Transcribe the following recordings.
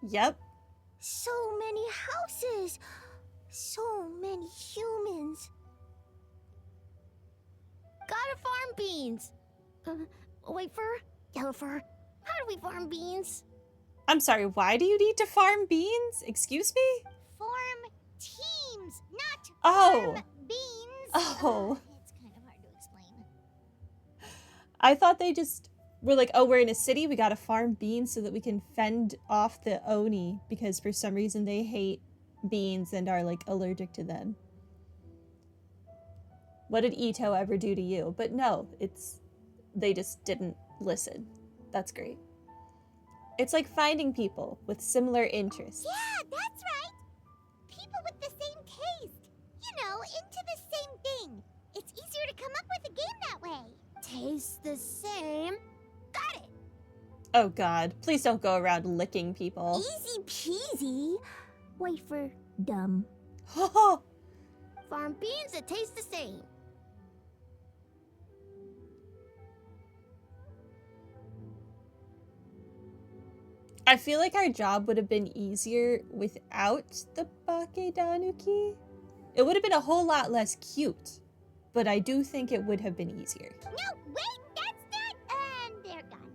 Yep. So many houses. So many humans. Gotta farm beans. White fur, yellow fur. How do we farm beans? I'm sorry, why do you need to farm beans? Excuse me? Farm teams, not Oh. farm beans. Oh. It's kind of hard to explain. I thought they just were like, oh, we're in a city, we gotta farm beans so that we can fend off the Oni because for some reason they hate beans and are like allergic to them. What did Ito ever do to you? But no, they just didn't listen. That's great. It's like finding people with similar interests. Yeah, that's right. People with the same taste. You know, into the same thing. It's easier to come up with a game that way. Taste the same. Got it. Oh god, please don't go around licking people. Easy peasy. Wait for dumb. Farm beans that taste the same. I feel like our job would have been easier without the Bakedanuki. It would have been a whole lot less cute, but I do think it would have been easier. No, wait, that's not. And they're gone.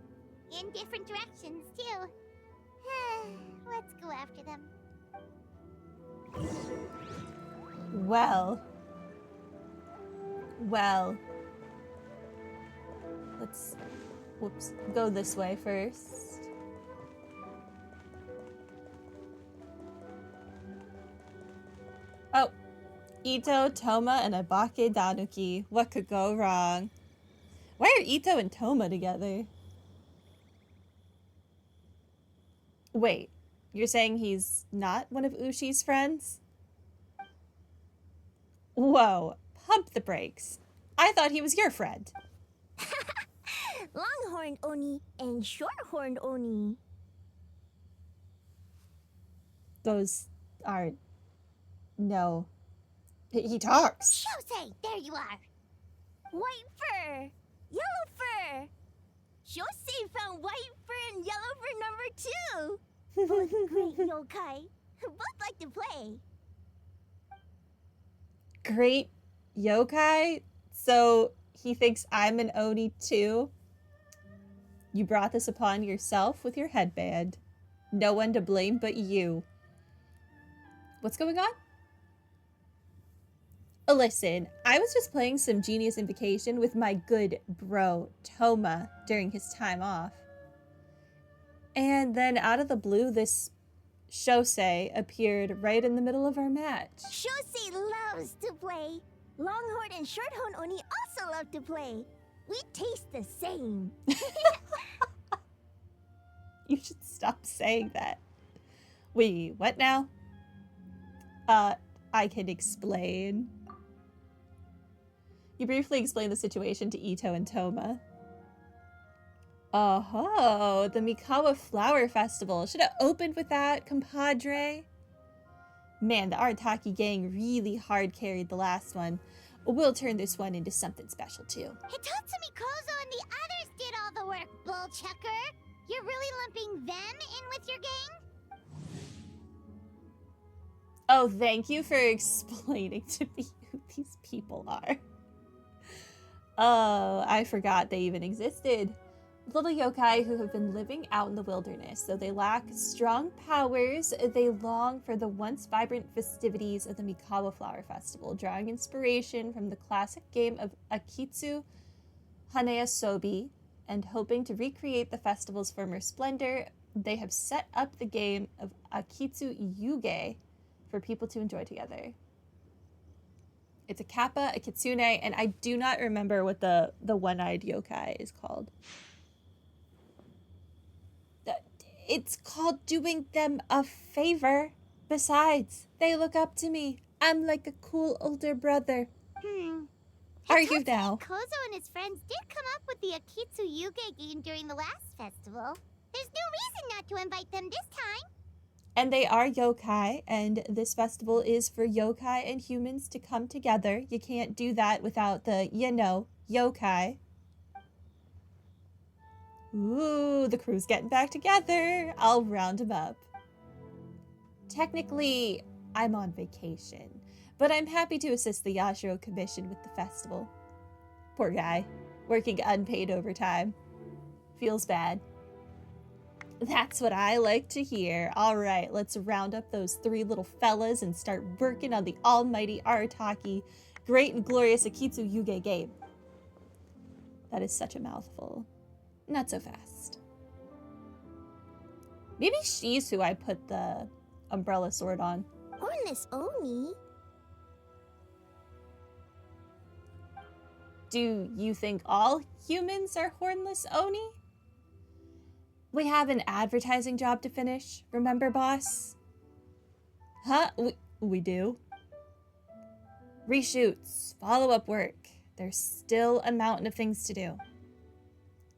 In different directions, too. Let's go after them. Well. Let's, go this way first. Oh, Ito, Toma, and a Bakedanuki. What could go wrong? Why are Ito and Toma together? Wait, you're saying he's not one of Ushi's friends? Whoa, pump the brakes. I thought he was your friend. Longhorned Oni and shorthorned Oni. Those are... No. He talks. Shosei, there you are. White fur, yellow fur. Shosei found white fur and yellow fur number 2. Both great yokai. Both like to play. Great yokai? So he thinks I'm an Oni too? You brought this upon yourself with your headband. No one to blame but you. What's going on? Listen, I was just playing some Genius Invocation with my good bro, Toma, during his time off. And then out of the blue, this Shosei appeared right in the middle of our match. Shosei loves to play. Longhorn and shorthorn Oni also love to play. We taste the same. You should stop saying that. Wait, what now? I can explain. You briefly explained the situation to Ito and Toma. Oh, the Mikawa Flower Festival. Should have opened with that, compadre. Man, the Arataki gang really hard carried the last one. We'll turn this one into something special too. Hitatsumi Kozo and the others did all the work, bullchucker. You're really lumping them in with your gang? Oh, thank you for explaining to me who these people are. Oh, I forgot they even existed. Little yokai who have been living out in the wilderness, though they lack strong powers, they long for the once vibrant festivities of the Mikawa Flower Festival, drawing inspiration from the classic game of Akitsu Hanea Sobi, and hoping to recreate the festival's former splendor, they have set up the game of Akitsu Yuge for people to enjoy together. It's a kappa, a kitsune, and I do not remember what the one-eyed yokai is called. It's called doing them a favor. Besides, they look up to me. I'm like a cool older brother. Argue now. Kozo and his friends did come up with the Akitsu Yuge game during the last festival. There's no reason not to invite them this time. And they are yokai, and this festival is for yokai and humans to come together. You can't do that without the, yokai. Ooh, the crew's getting back together. I'll round them up. Technically, I'm on vacation, but I'm happy to assist the Yashiro Commission with the festival. Poor guy, working unpaid overtime. Feels bad. That's what I like to hear. All right, let's round up those 3 little fellas and start working on the almighty Arataki Great and Glorious Akitsu Yuge game. That is such a mouthful. Not so fast. Maybe she's who I put the umbrella sword on. Hornless Oni? Do you think all humans are hornless Oni? We have an advertising job to finish, remember, boss? Huh? We do? Reshoots, follow-up work. There's still a mountain of things to do.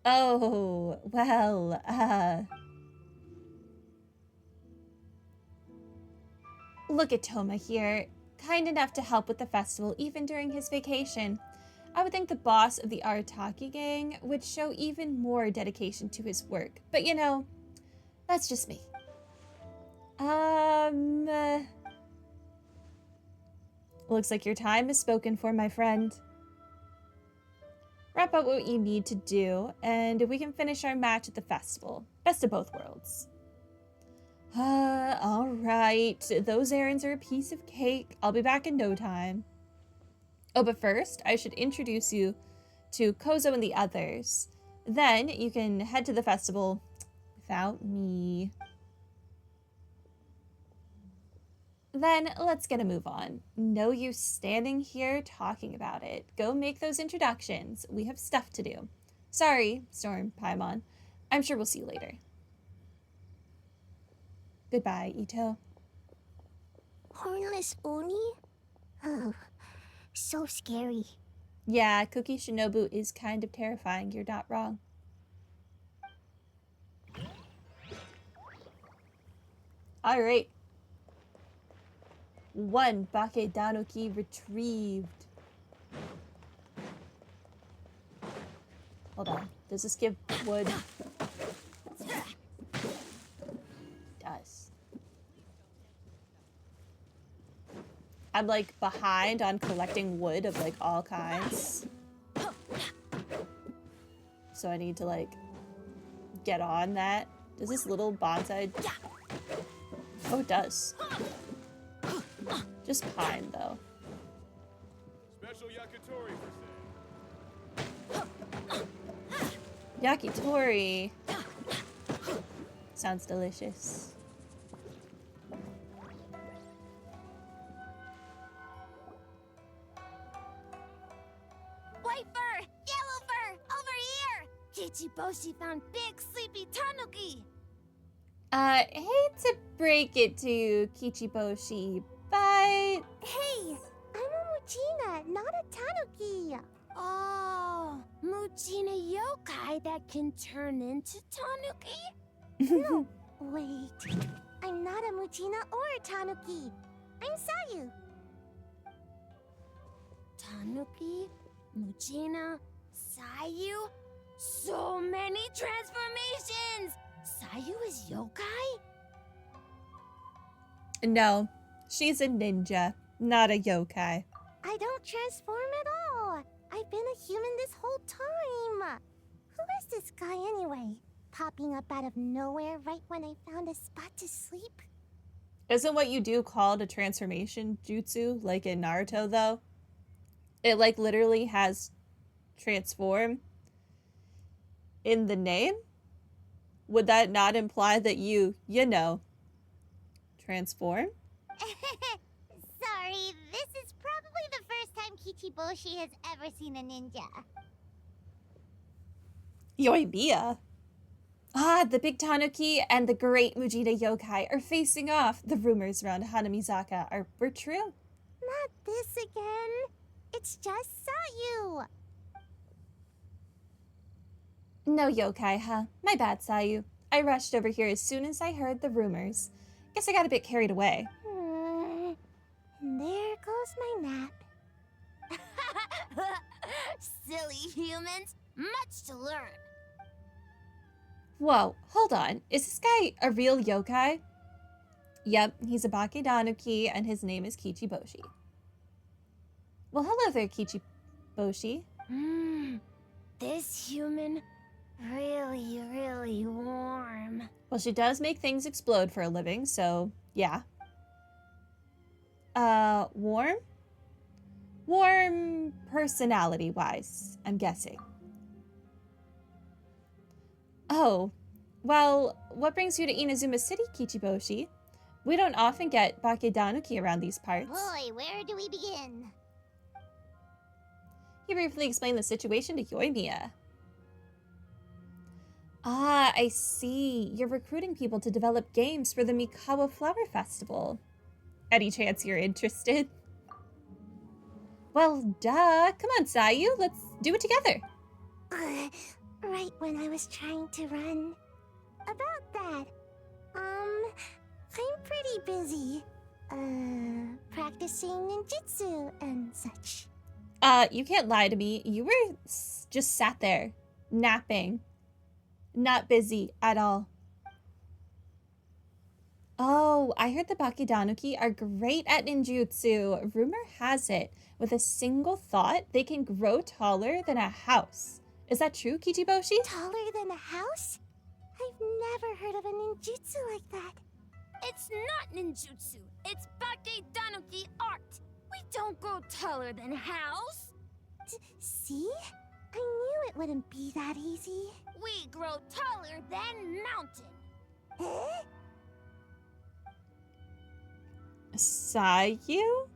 Oh, well, Look at Toma here, kind enough to help with the festival even during his vacation. I would think the boss of the Arataki gang would show even more dedication to his work. But you know, that's just me. Looks like your time is spoken for, my friend. Wrap up what you need to do, and we can finish our match at the festival. Best of both worlds. Alright. Those errands are a piece of cake. I'll be back in no time. Oh, but first, I should introduce you to Kozo and the others. Then you can head to the festival without me. Then let's get a move on. No use standing here talking about it. Go make those introductions. We have stuff to do. Sorry, Storm Paimon. I'm sure we'll see you later. Goodbye, Ito. Hornless Oni? Oh, so scary. Yeah, Cookie Shinobu is kind of terrifying. You're not wrong. Alright. 1 Bakedano key retrieved. Hold on. Does this give wood? It does. I'm like behind on collecting wood of like all kinds. So I need to like get on that. Does this little bonsai... Oh, it does. Just pine, though. Special yakitori for sale. Yakitori. Sounds delicious. White fur! Yellow fur! Over here! Kichiboshi found big sleepy tanuki! Hate to break it to you, Kichiboshi, but... Hey! I'm a Muchina, not a tanuki! Oh, Muchina yokai that can turn into tanuki? No, wait. I'm not a Muchina or a tanuki. I'm Sayu. Tanuki, Muchina, Sayu? So many transformations! Sayu is yokai? No, she's a ninja, not a yokai. I don't transform at all. I've been a human this whole time. Who is this guy anyway? Popping up out of nowhere right when I found a spot to sleep? Isn't what you do called a transformation jutsu, like in Naruto, though? It, like, literally has transform in the name? Would that not imply that you know, transform? Sorry, this is probably the first time Kichiboshi has ever seen a ninja. Yoimiya? Ah, the big tanuki and the great Mujina yokai are facing off. The rumors around Hanamizaka were true. Not this again. It's just Sayu. No yokai, huh? My bad, Sayu. I rushed over here as soon as I heard the rumors. Guess I got a bit carried away. There goes my nap. Silly humans. Much to learn. Whoa, hold on. Is this guy a real yokai? Yep, he's a Bakedanuki, and his name is Kichiboshi. Well, hello there, Kichiboshi. This human, really warm. Well, she does make things explode for a living, so yeah. Warm? Warm personality-wise, I'm guessing. Oh, well, what brings you to Inazuma City, Kichiboshi? We don't often get Bakedanuki around these parts. Boy, where do we begin? He briefly explained the situation to Yoimiya. Ah, I see. You're recruiting people to develop games for the Mikawa Flower Festival. Any chance you're interested? Well, duh. Come on, Sayu. Let's do it together. Right when I was trying to run. About that, I'm pretty busy. Practicing ninjutsu and such. You can't lie to me. You were just sat there, napping. Not busy at all. Oh, I heard the Bakedanuki are great at ninjutsu. Rumor has it, with a single thought, they can grow taller than a house. Is that true, Kichiboshi? Taller than a house? I've never heard of a ninjutsu like that. It's not ninjutsu. It's Bakedanuki art. We don't grow taller than a house. See? I knew it wouldn't be that easy. We grow taller than mountain. Sayu?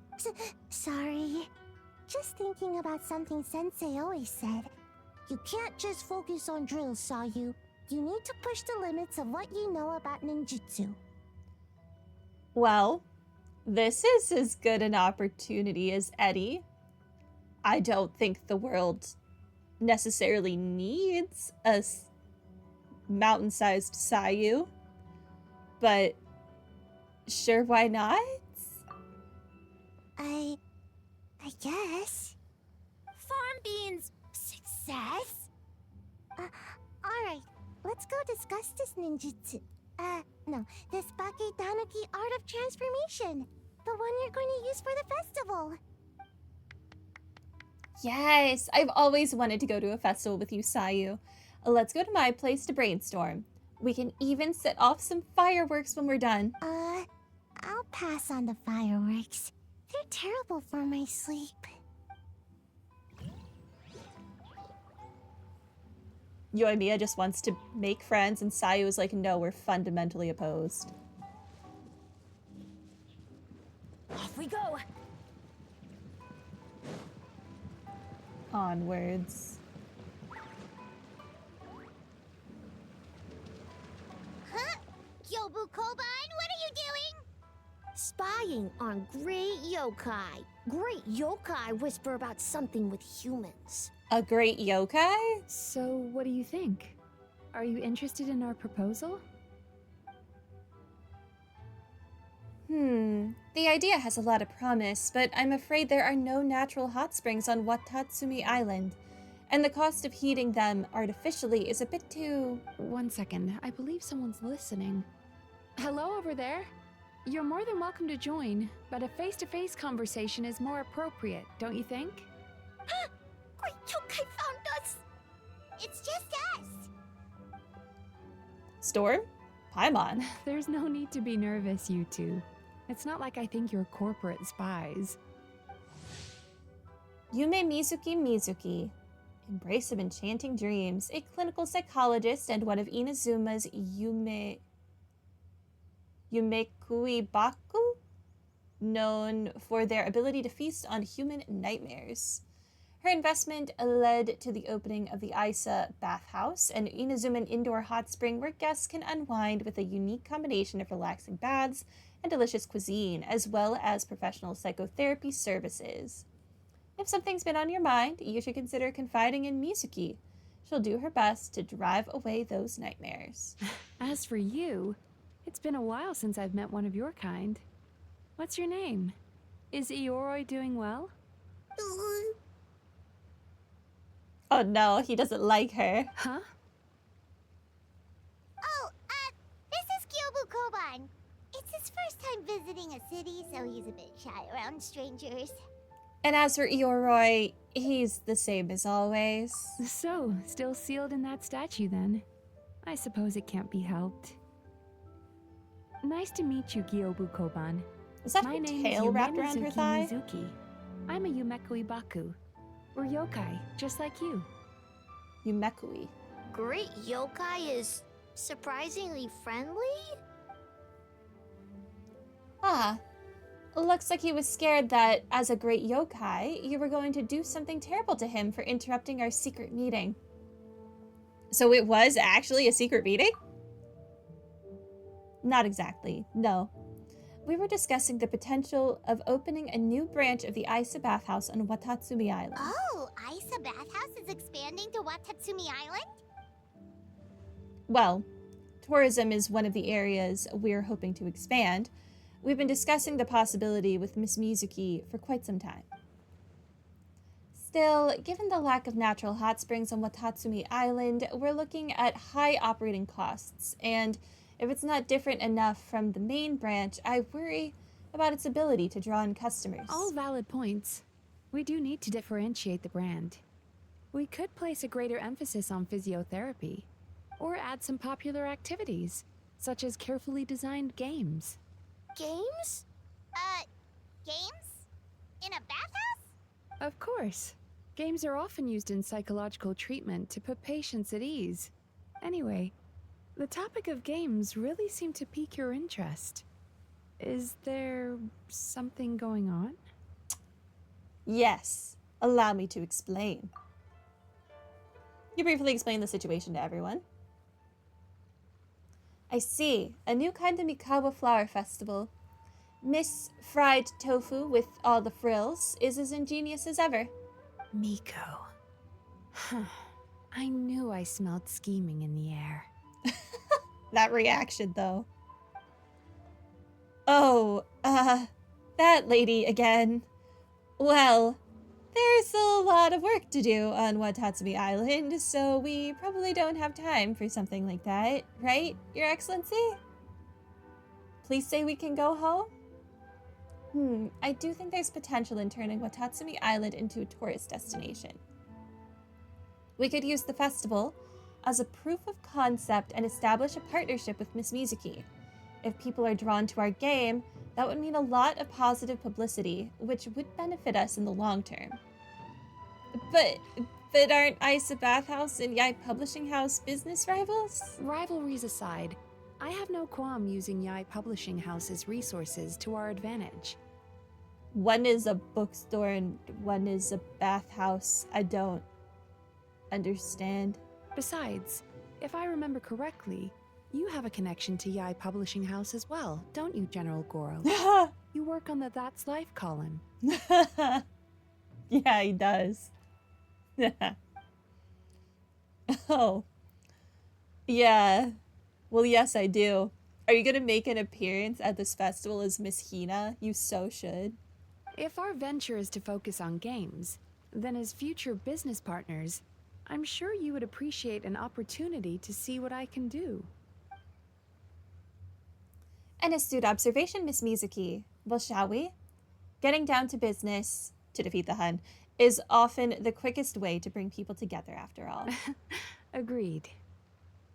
Sorry. Just thinking about something Sensei always said. You can't just focus on drills, Sayu. You need to push the limits of what you know about ninjutsu. Well, this is as good an opportunity as any. I don't think the world necessarily needs a mountain-sized Sayu, but sure, why not? I guess. Farm beans success? Alright, let's go discuss this ninjutsu. No, this Bakedanuki art of transformation. The one you're going to use for the festival. Yes, I've always wanted to go to a festival with you, Sayu. Let's go to my place to brainstorm. We can even set off some fireworks when we're done. I'll pass on the fireworks. They're terrible for my sleep. Yoimiya just wants to make friends, and Sayu is like, no, we're fundamentally opposed. Off we go! Onwards. Huh? Yobu Koban, what are you doing? Spying on great yokai. Great yokai whisper about something with humans. A great yokai? So, what do you think? Are you interested in our proposal? The idea has a lot of promise, but I'm afraid there are no natural hot springs on Watatsumi Island, and the cost of heating them artificially is a bit too... One second, I believe someone's listening. Hello over there? You're more than welcome to join, but a face-to-face conversation is more appropriate, don't you think? Huh! Great yokai found us! It's just us! Storm? Paimon. There's no need to be nervous, you two. It's not like I think you're corporate spies. Yume Mizuki, Embrace of Enchanting Dreams, a clinical psychologist and one of Inazuma's Yumekuibaku, known for their ability to feast on human nightmares. Her investment led to the opening of the Isa Bathhouse, an Inazuman indoor hot spring where guests can unwind with a unique combination of relaxing baths and delicious cuisine, as well as professional psychotherapy services. If something's been on your mind, you should consider confiding in Mizuki. She'll do her best to drive away those nightmares. As for you, it's been a while since I've met one of your kind. What's your name? Is Ioroi doing well? Oh no, he doesn't like her. Huh? Oh, this is Kyobu Koban. It's his first time visiting a city, so he's a bit shy around strangers. And as for Ioroi, he's the same as always. So, still sealed in that statue then. I suppose it can't be helped. Nice to meet you, Gyobu Koban. Is that My her name tail is wrapped around her Yumenuzuki thigh? Mizuki. I'm a Yumeku Ibaku. We're yokai, just like you. Yumekui. Great yokai is surprisingly friendly? Ah, looks like he was scared that, as a great yokai, you were going to do something terrible to him for interrupting our secret meeting. So it was actually a secret meeting? Not exactly, no. We were discussing the potential of opening a new branch of the Isa bathhouse on Watatsumi Island. Oh, Isa Bathhouse is expanding to Watatsumi Island? Well, tourism is one of the areas we're hoping to expand. We've been discussing the possibility with Miss Mizuki for quite some time. Still, given the lack of natural hot springs on Watatsumi Island, we're looking at high operating costs, and if it's not different enough from the main branch, I worry about its ability to draw in customers. All valid points. We do need to differentiate the brand. We could place a greater emphasis on physiotherapy, or add some popular activities, such as carefully designed games. Games? Games? In a bathhouse? Of course. Games are often used in psychological treatment to put patients at ease. Anyway, the topic of games really seemed to pique your interest. Is there something going on? Yes, allow me to explain. You briefly explain the situation to everyone. I see, a new kind of Mikawa flower festival. Miss Fried Tofu with all the frills is as ingenious as ever. Miko. I knew I smelled scheming in the air. That reaction, though. Oh, that lady again. Well, there's a lot of work to do on Watatsumi Island, so we probably don't have time for something like that, right, Your Excellency? Please say we can go home? I do think there's potential in turning Watatsumi Island into a tourist destination. We could use the festival as a proof of concept and establish a partnership with Miss Mizuki. If people are drawn to our game, that would mean a lot of positive publicity, which would benefit us in the long term. But aren't Isa Bathhouse and Yai Publishing House business rivals? Rivalries aside, I have no qualm using Yai Publishing House's resources to our advantage. One is a bookstore and one is a bathhouse. I don't understand. Besides, if I remember correctly, you have a connection to Yai Publishing House as well, don't you, General Goro? You work on the That's Life column. Yeah, he does. Oh. Yeah. Well, yes, I do. Are you gonna make an appearance at this festival as Miss Hina? You so should. If our venture is to focus on games, then as future business partners, I'm sure you would appreciate an opportunity to see what I can do. An astute observation, Miss Mizuki. Well, shall we? Getting down to business, to defeat the Hun, is often the quickest way to bring people together, after all. Agreed.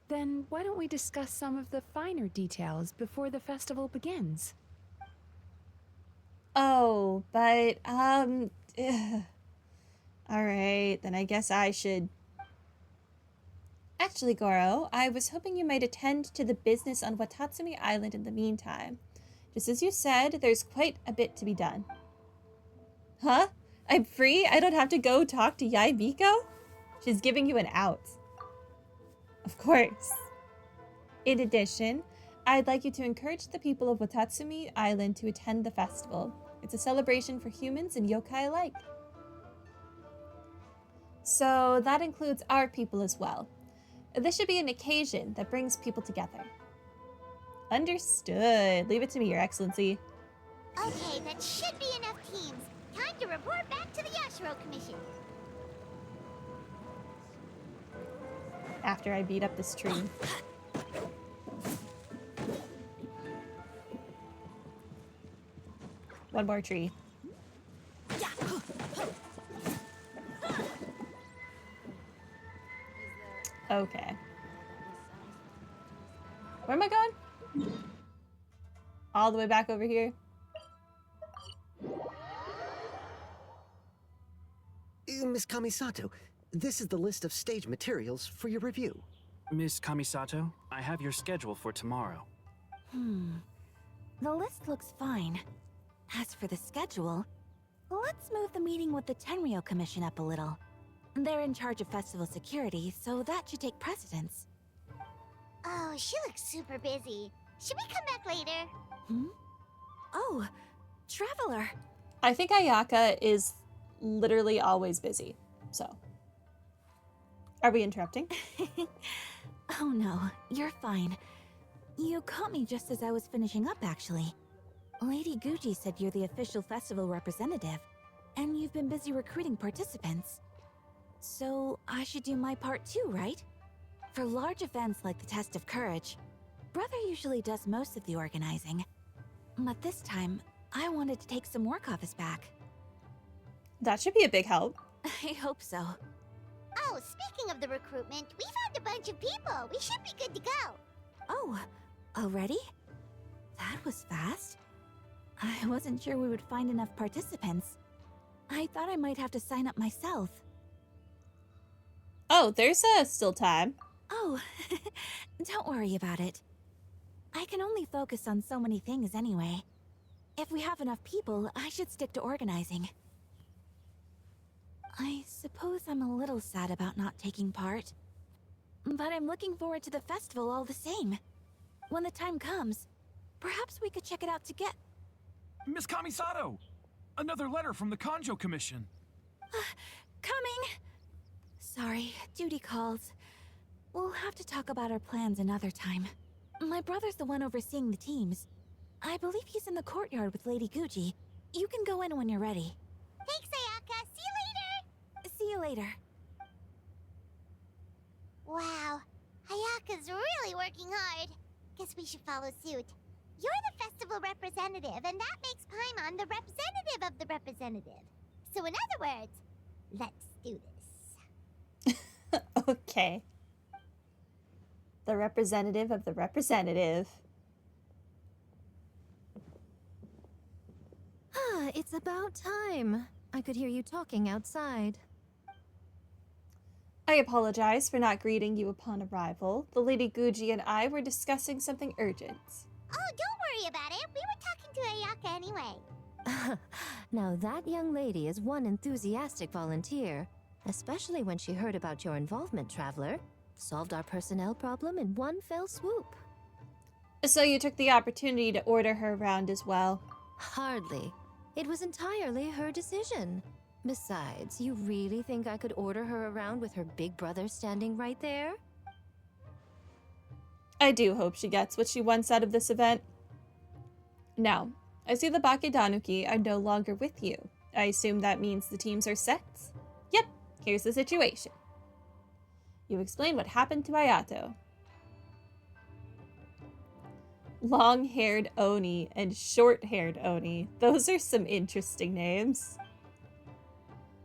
Then why don't we discuss some of the finer details before the festival begins? Oh, but, ugh. Alright, then I guess I should. Actually, Goro, I was hoping you might attend to the business on Watatsumi Island in the meantime. Just as you said, there's quite a bit to be done. Huh? I'm free? I don't have to go talk to Yai Miko? She's giving you an out. Of course. In addition, I'd like you to encourage the people of Watatsumi Island to attend the festival. It's a celebration for humans and yokai alike. So that includes our people as well. This should be an occasion that brings people together. Understood. Leave it to me, Your Excellency. Okay, that should be enough teams. Time to report back to the Yashiro Commission. After I beat up this tree. One more tree. Okay. Where am I going? All the way back over here? Miss Kamisato, this is the list of stage materials for your review. Miss Kamisato, I have your schedule for tomorrow. The list looks fine. As for the schedule, let's move the meeting with the Tenryo Commission up a little. They're in charge of festival security, so that should take precedence. Oh, she looks super busy. Should we come back later? Oh, Traveler. I think Ayaka is literally always busy, so. Are we interrupting? Oh no, you're fine. You caught me just as I was finishing up, actually. Lady Gucci said you're the official festival representative, and you've been busy recruiting participants. So I should do my part too, right? For large events like the Test of Courage, Brother usually does most of the organizing. But this time, I wanted to take some work off his back. That should be a big help. I hope so. Oh, speaking of the recruitment, we found a bunch of people. We should be good to go. Oh, already? That was fast. I wasn't sure we would find enough participants. I thought I might have to sign up myself. Oh, there's still time. Oh, don't worry about it. I can only focus on so many things anyway. If we have enough people, I should stick to organizing. I suppose I'm a little sad about not taking part. But I'm looking forward to the festival all the same. When the time comes, perhaps we could check it out together. Miss Kamisato! Another letter from the Kanjo Commission. Coming! Sorry, duty calls. We'll have to talk about our plans another time. My brother's the one overseeing the teams. I believe he's in the courtyard with Lady Gucci. You can go in when you're ready. Thanks, Ayaka. See you later. See you later. Wow, Ayaka's really working hard. Guess we should follow suit. You're the festival representative, and that makes Paimon the representative of the representative. So in other words, let's do this. Okay. The representative of the representative. It's about time. I could hear you talking outside. I apologize for not greeting you upon arrival. The Lady Gucci and I were discussing something urgent. Oh, don't worry about it. We were talking to Ayaka anyway. Now that young lady is one enthusiastic volunteer, especially when she heard about your involvement, Traveler. Solved our personnel problem in one fell swoop. So you took the opportunity to order her around as well. Hardly. It was entirely her decision. Besides, you really think I could order her around with her big brother standing right there? I do hope she gets what she wants out of this event. Now, I see the Bakedanuki are no longer with you. I assume that means the teams are set? Yep, here's the situation. You explain what happened to Ayato. Long-haired Oni and short-haired Oni. Those are some interesting names.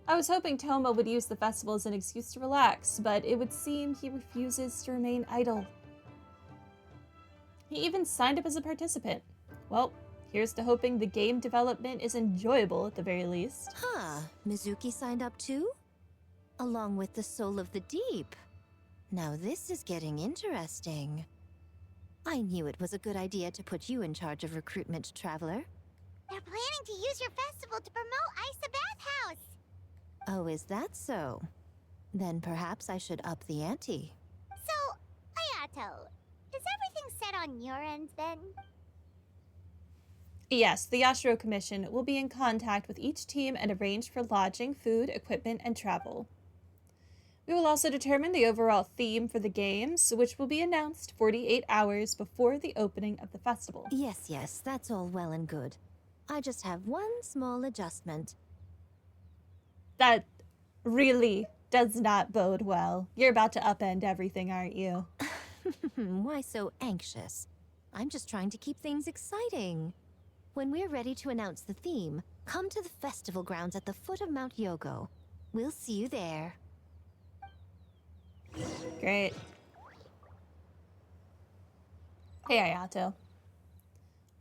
I was hoping Toma would use the festival as an excuse to relax, but it would seem he refuses to remain idle. He even signed up as a participant. Well, here's to hoping the game development is enjoyable at the very least. Mizuki signed up too? Along with the Soul of the Deep. Now this is getting interesting. I knew it was a good idea to put you in charge of recruitment, Traveler. They're planning to use your festival to promote Isa Bathhouse. Oh, is that so? Then perhaps I should up the ante. So, Ayato, is everything set on your end then? Yes, the Yashiro Commission will be in contact with each team and arrange for lodging, food, equipment, and travel. We will also determine the overall theme for the games, which will be announced 48 hours before the opening of the festival. Yes, that's all well and good. I just have one small adjustment. That really does not bode well. You're about to upend everything, aren't you? Why so anxious? I'm just trying to keep things exciting. When we're ready to announce the theme, come to the festival grounds at the foot of Mount Yogo. We'll see you there. Great. Hey, Ayato.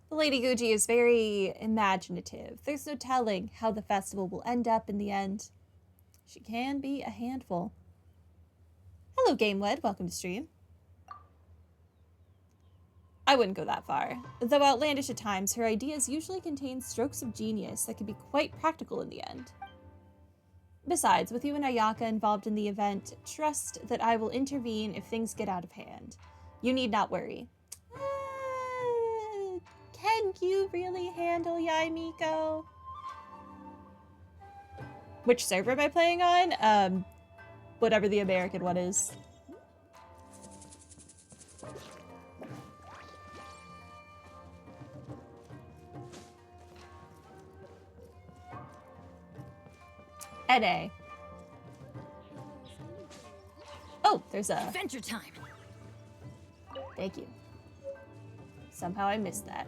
The Lady Guji is very imaginative. There's no telling how the festival will end up in the end. She can be a handful. Hello, GameWed. Welcome to stream. I wouldn't go that far. Though outlandish at times, her ideas usually contain strokes of genius that can be quite practical in the end. Besides, with you and Ayaka involved in the event, trust that I will intervene if things get out of hand. You need not worry. Can you really handle Yai Miko? Which server am I playing on? Whatever the American one is. NA. Oh, there's a... Adventure time! Thank you. Somehow I missed that.